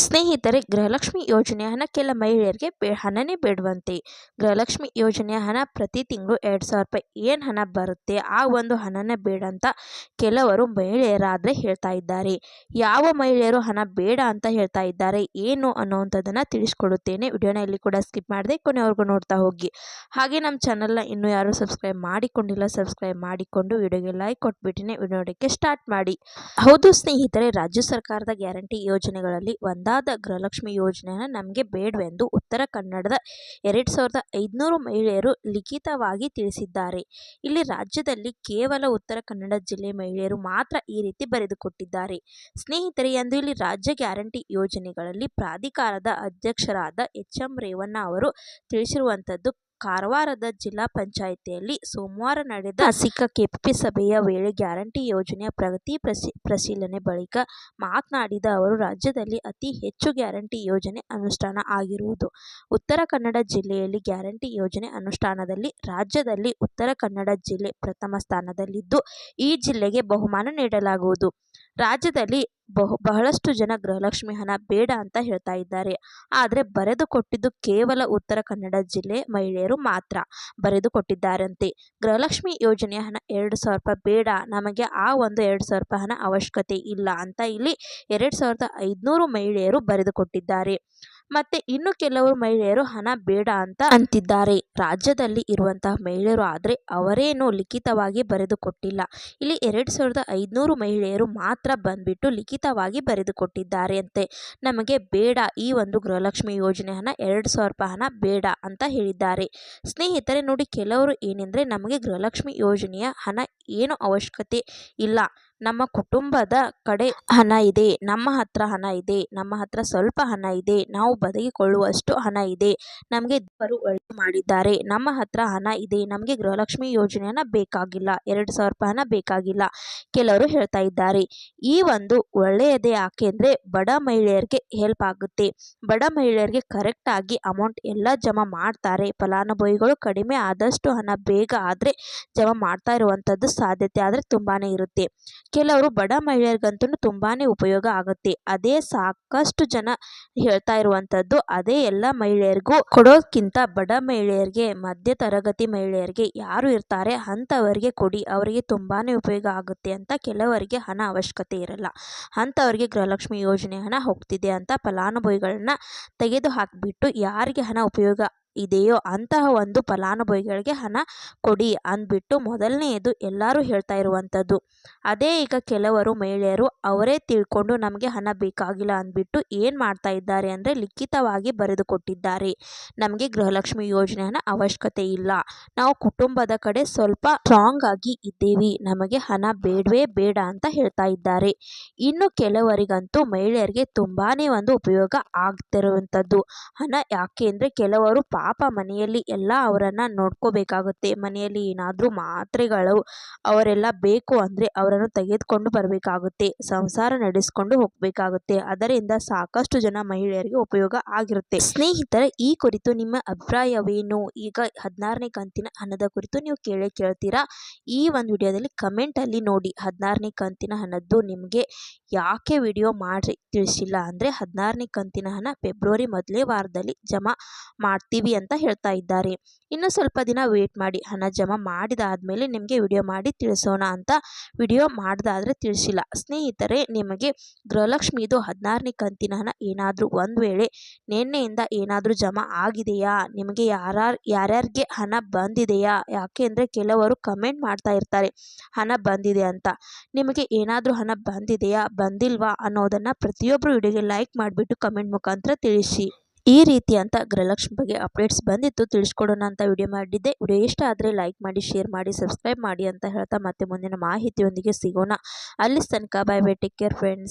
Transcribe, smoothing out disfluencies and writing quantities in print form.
ಸ್ನೇಹಿತರೆ, ಗೃಹಲಕ್ಷ್ಮಿ ಯೋಜನೆಯ ಹಣ ಕೆಲ ಮಹಿಳೆಯರಿಗೆ ಹಣನೇ ಬೇಡವಂತೆ. ಗೃಹಲಕ್ಷ್ಮಿ ಯೋಜನೆಯ ಹಣ ಪ್ರತಿ ತಿಂಗಳು 2,000 ರೂಪಾಯಿ ಏನು ಹಣ ಬರುತ್ತೆ, ಆ ಒಂದು ಹಣನೇ ಬೇಡ ಅಂತ ಕೆಲವರು ಮಹಿಳೆಯರಾದರೆ ಹೇಳ್ತಾ ಇದ್ದಾರೆ. ಯಾವ ಮಹಿಳೆಯರು ಹಣ ಬೇಡ ಅಂತ ಹೇಳ್ತಾ ಇದ್ದಾರೆ ಏನು ಅನ್ನೋವಂಥದ್ದನ್ನು ತಿಳಿಸ್ಕೊಡುತ್ತೇನೆ. ವಿಡಿಯೋನ ಇಲ್ಲಿ ಕೂಡ ಸ್ಕಿಪ್ ಮಾಡದೆ ಕೊನೆವರೆಗೂ ನೋಡ್ತಾ ಹೋಗಿ. ಹಾಗೆ ನಮ್ಮ ಚಾನಲ್ನ ಇನ್ನೂ ಯಾರು ಸಬ್ಸ್ಕ್ರೈಬ್ ಮಾಡಿಕೊಂಡಿಲ್ಲ, ಸಬ್ಸ್ಕ್ರೈಬ್ ಮಾಡಿಕೊಂಡು ವಿಡಿಯೋಗೆ ಲೈಕ್ ಕೊಟ್ಬಿಟ್ಟಿನೇ ವಿಡಿಯೋ ನೋಡೋಕ್ಕೆ ಸ್ಟಾರ್ಟ್ ಮಾಡಿ. ಹೌದು ಸ್ನೇಹಿತರೆ, ರಾಜ್ಯ ಸರ್ಕಾರದ ಗ್ಯಾರಂಟಿ ಯೋಜನೆಗಳಲ್ಲಿ ಒಂದಾದ ಗೃಹಲಕ್ಷ್ಮಿ ಯೋಜನೆಯನ್ನು ನಮಗೆ ಬೇಡವೆಂದು ಉತ್ತರ ಕನ್ನಡದ 2,500 ಮಹಿಳೆಯರು ಲಿಖಿತವಾಗಿ ತಿಳಿಸಿದ್ದಾರೆ. ಇಲ್ಲಿ ರಾಜ್ಯದಲ್ಲಿ ಕೇವಲ ಉತ್ತರ ಕನ್ನಡ ಜಿಲ್ಲೆ ಮಹಿಳೆಯರು ಮಾತ್ರ ಈ ರೀತಿ ಬರೆದುಕೊಟ್ಟಿದ್ದಾರೆ. ಸ್ನೇಹಿತರೆ, ಎಂದು ಇಲ್ಲಿ ರಾಜ್ಯ ಗ್ಯಾರಂಟಿ ಯೋಜನೆಗಳಲ್ಲಿ ಪ್ರಾಧಿಕಾರದ ಅಧ್ಯಕ್ಷರಾದ ಎಚ್.ಎಂ. ರೇವಣ್ಣ ಅವರು ತಿಳಿಸಿರುವಂಥದ್ದು. ಕಾರವಾರದ ಜಿಲ್ಲಾ ಪಂಚಾಯಿತಿಯಲ್ಲಿ ಸೋಮವಾರ ನಡೆದ ಮಾಸಿಕ ಕೆಪಿಪಿ ಸಭೆಯ ವೇಳೆ ಗ್ಯಾರಂಟಿ ಯೋಜನೆಯ ಪ್ರಗತಿ ಪರಿಶೀಲನೆ ಬಳಿಕ ಮಾತನಾಡಿದ ಅವರು, ರಾಜ್ಯದಲ್ಲಿ ಅತಿ ಹೆಚ್ಚು ಗ್ಯಾರಂಟಿ ಯೋಜನೆ ಅನುಷ್ಠಾನ ಆಗಿರುವುದು ಉತ್ತರ ಕನ್ನಡ ಜಿಲ್ಲೆಯಲ್ಲಿ. ಗ್ಯಾರಂಟಿ ಯೋಜನೆ ಅನುಷ್ಠಾನದಲ್ಲಿ ರಾಜ್ಯದಲ್ಲಿ ಉತ್ತರ ಕನ್ನಡ ಜಿಲ್ಲೆ ಪ್ರಥಮ ಸ್ಥಾನದಲ್ಲಿದ್ದು, ಈ ಜಿಲ್ಲೆಗೆ ಬಹುಮಾನ ನೀಡಲಾಗುವುದು. ರಾಜ್ಯದಲ್ಲಿ ಬಹಳಷ್ಟು ಜನ ಗೃಹಲಕ್ಷ್ಮಿ ಹಣ ಬೇಡ ಅಂತ ಹೇಳ್ತಾ ಇದ್ದಾರೆ. ಆದರೆ ಬರೆದುಕೊಟ್ಟಿದ್ದು ಕೇವಲ ಉತ್ತರ ಕನ್ನಡ ಜಿಲ್ಲೆ ಮಹಿಳೆಯರು ಮಾತ್ರ ಬರೆದುಕೊಟ್ಟಿದ್ದಾರಂತೆ. ಗೃಹಲಕ್ಷ್ಮಿ ಯೋಜನೆಯ ಹಣ 2,000 ರೂಪಾಯಿ ಬೇಡ, ನಮಗೆ ಆ ಒಂದು 2,000 ರೂಪಾಯಿ ಹಣ ಅವಶ್ಯಕತೆ ಇಲ್ಲ ಅಂತ ಇಲ್ಲಿ 2,500 ಮಹಿಳೆಯರು ಬರೆದುಕೊಟ್ಟಿದ್ದಾರೆ. ಮತ್ತೆ ಇನ್ನು ಕೆಲವರು ಮಹಿಳೆಯರು ಹಣ ಬೇಡ ಅಂತ ಅಂತಿದ್ದಾರೆ. ರಾಜ್ಯದಲ್ಲಿ ಇರುವಂತಹ ಮಹಿಳೆಯರು ಆದರೆ ಅವರೇನು ಲಿಖಿತವಾಗಿ ಬರೆದುಕೊಟ್ಟಿಲ್ಲ. ಇಲ್ಲಿ 2,500 ಮಹಿಳೆಯರು ಮಾತ್ರ ಬಂದ್ಬಿಟ್ಟು ಲಿಖಿತವಾಗಿ ಬರೆದುಕೊಟ್ಟಿದ್ದಾರೆ ಅಂತೆ. ನಮಗೆ ಬೇಡ ಈ ಒಂದು ಗೃಹಲಕ್ಷ್ಮಿ ಯೋಜನೆ ಹಣ 2,000 ರೂಪಾಯಿ ಹಣ ಬೇಡ ಅಂತ ಹೇಳಿದ್ದಾರೆ. ಸ್ನೇಹಿತರೆ ನೋಡಿ, ಕೆಲವರು ಏನೆಂದರೆ ನಮಗೆ ಗೃಹಲಕ್ಷ್ಮಿ ಯೋಜನೆಯ ಹಣ ಏನು ಅವಶ್ಯಕತೆ ಇಲ್ಲ, ನಮ್ಮ ಕುಟುಂಬದ ಕಡೆ ಹಣ ಇದೆ, ನಮ್ಮ ಹತ್ರ ಹಣ ಇದೆ, ನಮ್ಮ ಹತ್ರ ಸ್ವಲ್ಪ ಹಣ ಇದೆ, ನಾವು ಬದುಕಿಕೊಳ್ಳುವಷ್ಟು ಹಣ ಇದೆ, ನಮಗೆ ದೇವರು ಒಳ್ಳೆ ಮಾಡಿದ್ದಾರೆ, ನಮ್ಮ ಹತ್ರ ಹಣ ಇದೆ, ನಮಗೆ ಗೃಹಲಕ್ಷ್ಮಿ ಯೋಜನೆಯನ್ನ ಬೇಕಾಗಿಲ್ಲ, 2,000 ರೂಪಾಯಿ ಹಣ ಬೇಕಾಗಿಲ್ಲ ಕೆಲವರು ಹೇಳ್ತಾ ಇದ್ದಾರೆ. ಈ ಒಂದು ಒಳ್ಳೆಯದೇ ಯಾಕೆ ಅಂದರೆ ಬಡ ಮಹಿಳೆಯರಿಗೆ ಹೆಲ್ಪ್ ಆಗುತ್ತೆ. ಬಡ ಮಹಿಳೆಯರಿಗೆ ಕರೆಕ್ಟ್ ಆಗಿ ಅಮೌಂಟ್ ಎಲ್ಲ ಜಮಾ ಮಾಡ್ತಾರೆ. ಫಲಾನುಭವಿಗಳು ಕಡಿಮೆ ಆದಷ್ಟು ಹಣ ಬೇಗ ಆದರೆ ಜಮಾ ಮಾಡ್ತಾ ಇರುವಂಥದ್ದು ಸಾಧ್ಯತೆ ಆದರೆ ತುಂಬಾನೇ ಇರುತ್ತೆ. ಕೆಲವರು ಬಡ ಮಹಿಳೆಯರಿಗಂತೂ ತುಂಬಾನೇ ಉಪಯೋಗ ಆಗುತ್ತೆ. ಅದೇ ಸಾಕಷ್ಟು ಜನ ಹೇಳ್ತಾ ಇರುವಂಥದ್ದು, ಅದೇ ಎಲ್ಲ ಮಹಿಳೆಯರಿಗೂ ಕೊಡೋಕ್ಕಿಂತ ಬಡ ಮಹಿಳೆಯರಿಗೆ, ಮಧ್ಯ ತರಗತಿ ಮಹಿಳೆಯರಿಗೆ ಯಾರು ಇರ್ತಾರೆ ಅಂಥವರಿಗೆ ಕೊಡಿ, ಅವರಿಗೆ ತುಂಬಾನೇ ಉಪಯೋಗ ಆಗುತ್ತೆ ಅಂತ. ಕೆಲವರಿಗೆ ಹಣ ಅವಶ್ಯಕತೆ ಇರಲ್ಲ, ಅಂಥವರಿಗೆ ಗೃಹಲಕ್ಷ್ಮಿ ಯೋಜನೆ ಹಣ ಹೋಗ್ತಿದೆ ಅಂತ ಫಲಾನುಭವಿಗಳನ್ನ ತೆಗೆದು ಹಾಕಿಬಿಟ್ಟು ಯಾರಿಗೆ ಹಣ ಉಪಯೋಗ ಇದೆಯೋ ಅಂತಹ ಒಂದು ಫಲಾನುಭವಿಗಳಿಗೆ ಹಣ ಕೊಡಿ ಅಂದ್ಬಿಟ್ಟು ಮೊದಲನೆಯದು ಎಲ್ಲರೂ ಹೇಳ್ತಾ ಇರುವಂಥದ್ದು. ಅದೇ ಈಗ ಕೆಲವರು ಮಹಿಳೆಯರು ಅವರೇ ತಿಳ್ಕೊಂಡು ನಮಗೆ ಹಣ ಬೇಕಾಗಿಲ್ಲ ಅಂದ್ಬಿಟ್ಟು ಏನು ಮಾಡ್ತಾ ಇದ್ದಾರೆ ಅಂದರೆ ಲಿಖಿತವಾಗಿ ಬರೆದುಕೊಟ್ಟಿದ್ದಾರೆ. ನಮಗೆ ಗೃಹಲಕ್ಷ್ಮಿ ಯೋಜನೆ ಹಣ ಅವಶ್ಯಕತೆ ಇಲ್ಲ, ನಾವು ಕುಟುಂಬದ ಕಡೆ ಸ್ವಲ್ಪ ಸ್ಟ್ರಾಂಗ್ ಆಗಿ ಇದ್ದೇವೆ, ನಮಗೆ ಹಣ ಬೇಡವೇ ಬೇಡ ಅಂತ ಹೇಳ್ತಾ ಇದ್ದಾರೆ. ಇನ್ನು ಕೆಲವರಿಗಂತೂ ಮಹಿಳೆಯರಿಗೆ ತುಂಬಾನೇ ಒಂದು ಉಪಯೋಗ ಆಗ್ತಿರುವಂಥದ್ದು ಹಣ. ಯಾಕೆ ಅಂದರೆ ಕೆಲವರು ಪಾಪ ಮನೆಯಲ್ಲಿ ಎಲ್ಲ ಅವರನ್ನು ನೋಡ್ಕೋಬೇಕಾಗುತ್ತೆ. ಮನೆಯಲ್ಲಿ ಏನಾದರೂ ಮಾತ್ರೆಗಳು ಅವರೆಲ್ಲ ಬೇಕು ಅಂದರೆ ಅವರನ್ನು ತೆಗೆದುಕೊಂಡು ಬರಬೇಕಾಗುತ್ತೆ, ಸಂಸಾರ ನಡೆಸ್ಕೊಂಡು ಹೋಗಬೇಕಾಗುತ್ತೆ. ಅದರಿಂದ ಸಾಕಷ್ಟು ಜನ ಮಹಿಳೆಯರಿಗೆ ಉಪಯೋಗ ಆಗಿರುತ್ತೆ. ಸ್ನೇಹಿತರೆ, ಈ ಕುರಿತು ನಿಮ್ಮ ಅಭಿಪ್ರಾಯವೇನು? ಈಗ 16ನೇ ಕಂತಿನ ಹಣದ ಕುರಿತು ನೀವು ಕೇಳ್ತೀರಾ. ಈ ಒಂದು ವಿಡಿಯೋದಲ್ಲಿ ಕಮೆಂಟಲ್ಲಿ ನೋಡಿ, 16ನೇ ಕಂತಿನ ಹಣದ್ದು ನಿಮಗೆ ಯಾಕೆ ವಿಡಿಯೋ ಮಾಡಿ ತಿಳಿಸಿಲ್ಲ ಅಂದರೆ 16ನೇ ಕಂತಿನ ಹಣ ಫೆಬ್ರವರಿ ಮೊದಲೇ ವಾರದಲ್ಲಿ ಜಮಾ ಮಾಡ್ತೀವಿ ಅಂತ ಹೇಳ್ತಾ ಇದ್ದಾರೆ. ಇನ್ನು ಸ್ವಲ್ಪ ದಿನ ವೇಟ್ ಮಾಡಿ, ಹಣ ಜಮಾ ಮಾಡಿದಾದ್ಮೇಲೆ ನಿಮಗೆ ವಿಡಿಯೋ ಮಾಡಿ ತಿಳಿಸೋಣ ಅಂತ ವಿಡಿಯೋ ಮಾಡಿದಾದರೆ ತಿಳಿಸಿಲ್ಲ. ಸ್ನೇಹಿತರೆ, ನಿಮಗೆ ಗೃಹಲಕ್ಷ್ಮಿದು 16ನೇ ಕಂತಿನ ಹಣ ಏನಾದರೂ ಒಂದು ವೇಳೆ ನಿನ್ನೆಯಿಂದ ಏನಾದರೂ ಜಮಾ ಆಗಿದೆಯಾ, ನಿಮಗೆ ಯಾರ್ಯಾರಿಗೆ ಹಣ ಬಂದಿದೆಯಾ? ಯಾಕೆ ಅಂದರೆ ಕೆಲವರು ಕಮೆಂಟ್ ಮಾಡ್ತಾ ಇರ್ತಾರೆ ಹಣ ಬಂದಿದೆ ಅಂತ. ನಿಮಗೆ ಏನಾದರೂ ಹಣ ಬಂದಿದೆಯಾ, ಬಂದಿಲ್ವಾ ಅನ್ನೋದನ್ನು ಪ್ರತಿಯೊಬ್ಬರು ವಿಡಿಯೋಗೆ ಲೈಕ್ ಮಾಡಿಬಿಟ್ಟು ಕಮೆಂಟ್ ಮುಖಾಂತರ ತಿಳಿಸಿ. ಈ ರೀತಿ ಅಂತ ಗೃಹಲಕ್ಷ್ಮಿ ಬಗ್ಗೆ ಅಪ್ಡೇಟ್ಸ್ ಬಂದಿತ್ತು, ತಿಳಿಸ್ಕೊಡೋಣ ಅಂತ ವಿಡಿಯೋ ಮಾಡಿದ್ದೆ. ವಿಡಿಯೋ ಇಷ್ಟ ಆದರೆ ಲೈಕ್ ಮಾಡಿ, ಶೇರ್ ಮಾಡಿ, ಸಬ್ಸ್ಕ್ರೈಬ್ ಮಾಡಿ ಅಂತ ಹೇಳ್ತಾ ಮತ್ತೆ ಮುಂದಿನ ಮಾಹಿತಿಯೊಂದಿಗೆ ಸಿಗೋಣ. ಅಲ್ಲಿ ತನಕ bye bye, take care friends.